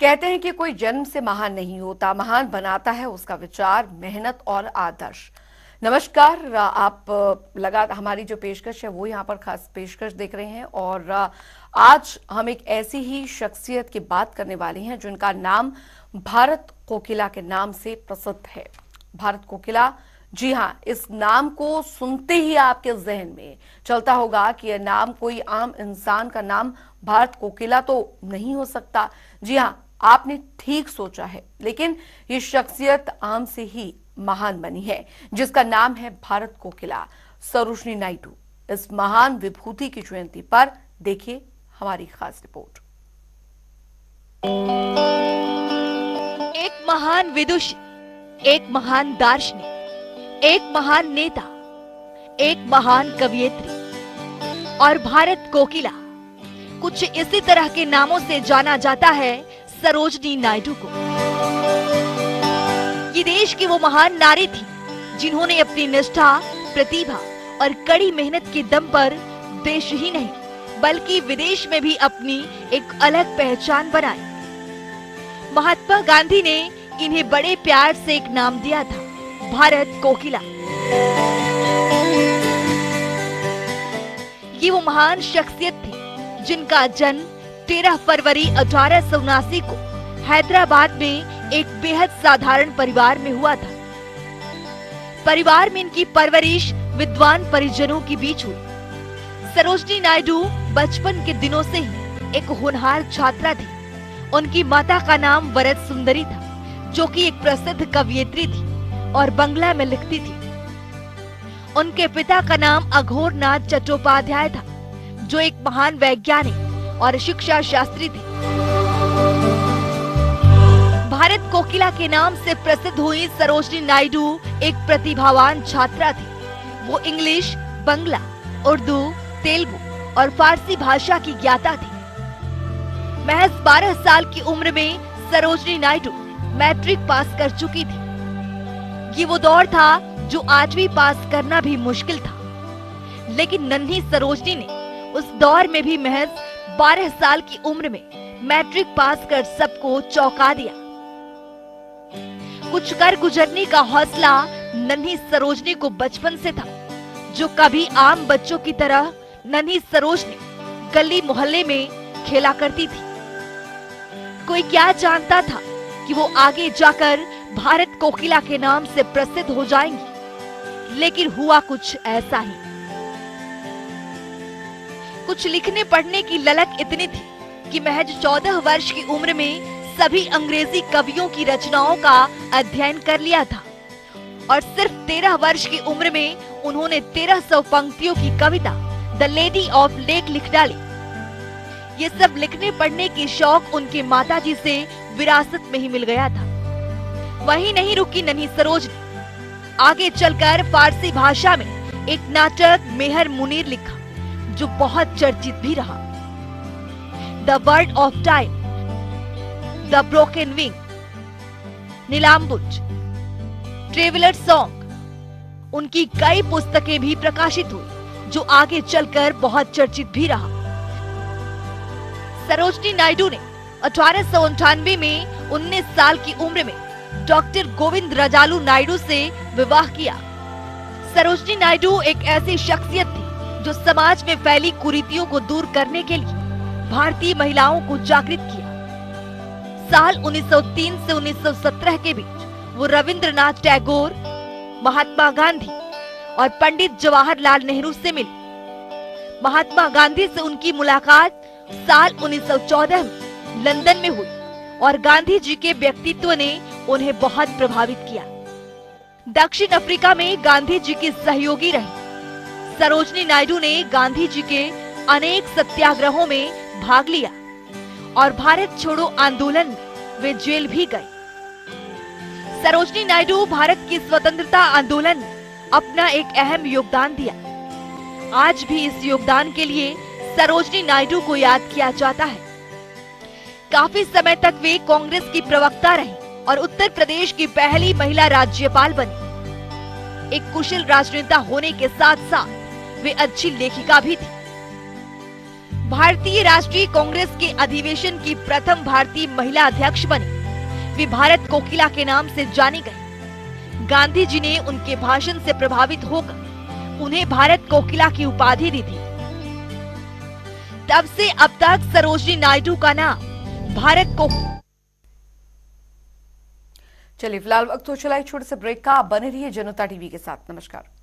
कहते हैं कि कोई जन्म से महान नहीं होता, महान बनाता है उसका विचार, मेहनत और आदर्श। नमस्कार, आप लगा हमारी जो पेशकश है वो यहाँ पर खास पेशकश देख रहे हैं और आज हम एक ऐसी ही शख्सियत की बात करने वाले हैं जिनका नाम भारत कोकिला के नाम से प्रसिद्ध है। भारत कोकिला, जी हाँ, इस नाम को सुनते ही आपके जहन में चलता होगा कि यह नाम कोई आम इंसान का नाम भारत कोकिला तो नहीं हो सकता। जी हाँ, आपने ठीक सोचा है, लेकिन ये शख्सियत आम से ही महान बनी है, जिसका नाम है भारत कोकिला सरोजिनी नायडू। इस महान विभूति की जयंती पर देखिए हमारी खास रिपोर्ट। एक महान विदुषी, एक महान दार्शनिक, एक महान नेता, एक महान कवियत्री और भारत कोकिला, कुछ इसी तरह के नामों से जाना जाता है सरोजिनी नायडू को। ये देश की वो महान नारी थी जिन्होंने अपनी निष्ठा, प्रतिभा और कड़ी मेहनत के दम पर देश ही नहीं बल्कि विदेश में भी अपनी एक अलग पहचान बनाई। महात्मा गांधी ने इन्हें बड़े प्यार से एक नाम दिया था, भारत कोकिला। ये वो महान शख्सियत थी जिनका जन्म 13 फरवरी 1879 को हैदराबाद में एक बेहद साधारण परिवार में हुआ था। परिवार में इनकी परवरिश विद्वान परिजनों के बीच हुई। सरोजिनी नायडू बचपन के दिनों से ही एक होनहार छात्रा थी। उनकी माता का नाम वरद सुंदरी था, जो कि एक प्रसिद्ध कवियत्री थी और बंगला में लिखती थी। उनके पिता का नाम अघोरनाथ चट्टोपाध्याय था, जो एक महान वैज्ञानिक और शिक्षा शास्त्री थे। भारत कोकिला के नाम से प्रसिद्ध हुई सरोजिनी नायडू एक प्रतिभावान छात्रा थी। वो इंग्लिश, बंगला, उर्दू, तेलुगु और फारसी भाषा की ज्ञाता थी। महज 12 साल की उम्र में सरोजिनी नायडू मैट्रिक पास कर चुकी थी। ये वो दौर था जो 8वीं पास करना भी मुश्किल था, लेकिन नन्ही सरोजिनी ने उस दौर में भी महज 12 साल की उम्र में मैट्रिक पास कर सबको चौंका दिया। कुछ कर गुजरने का हौसला नन्ही सरोजिनी को बचपन से था, जो कभी आम बच्चों की तरह नन्ही सरोजिनी गली मोहल्ले में खेला करती थी। कोई क्या जानता था कि वो आगे जाकर भारत कोकिला के नाम से प्रसिद्ध हो जाएंगी, लेकिन हुआ कुछ ऐसा ही। कुछ लिखने पढ़ने की ललक इतनी थी कि महज 14 वर्ष की उम्र में सभी अंग्रेजी कवियों की रचनाओं का अध्ययन कर लिया था और सिर्फ 13 वर्ष की उम्र में उन्होंने 1300 पंक्तियों की कविता द लेडी ऑफ लेक लिख डाली। ये सब लिखने पढ़ने की शौक उनके माताजी से विरासत में ही मिल गया था। वहीं नहीं रुकी नन्ही सरोजिनी, आगे चलकर फारसी भाषा में एक नाटक मेहर मुनीर लिखा, जो बहुत चर्चित भी रहा। The word of time, the broken wing, Neelambuj, traveller song, उनकी कई पुस्तकें भी प्रकाशित हुई, जो आगे चलकर बहुत चर्चित भी रहा। सरोजिनी नायडू ने 1898 में 19 साल की उम्र में डॉक्टर गोविंद रजालू नायडू से विवाह किया। सरोजिनी नायडू एक ऐसी शख्सियत थी जो समाज में फैली कुरीतियों को दूर करने के लिए भारतीय महिलाओं को जागृत किया। साल 1903 से 1917 के बीच वो रविंद्रनाथ टैगोर, महात्मा गांधी और पंडित जवाहरलाल नेहरू से मिली। महात्मा गांधी से उनकी मुलाकात साल 1914 में लंदन में हुई और गांधी जी के व्यक्तित्व ने उन्हें बहुत प्रभावित किया। दक्षिण अफ्रीका में गांधी जी की सहयोगी रही सरोजिनी नायडू ने गांधी जी के अनेक सत्याग्रहों में भाग लिया और भारत छोड़ो आंदोलन में वे जेल भी गए। सरोजिनी नायडू भारत की स्वतंत्रता आंदोलन में अपना एक अहम योगदान दिया। आज भी इस योगदान के लिए सरोजिनी नायडू को याद किया जाता है। काफी समय तक वे कांग्रेस की प्रवक्ता रही और उत्तर प्रदेश की पहली महिला राज्यपाल बनी। एक कुशल राजनेता होने के साथ साथ वे अच्छी लेखिका भी थी। भारतीय राष्ट्रीय कांग्रेस के अधिवेशन की प्रथम भारतीय महिला अध्यक्ष बनी। वे भारत कोकिला के नाम से जानी गई। गांधी जी ने उनके भाषण से प्रभावित होकर उन्हें भारत कोकिला की उपाधि दी थी। तब से अब तक सरोजिनी नायडू का नाम भारत को। चलिए फिलहाल वक्त हो चला एक छोटे से ब्रेक का। आप बने रहिए जनता टीवी के साथ। नमस्कार।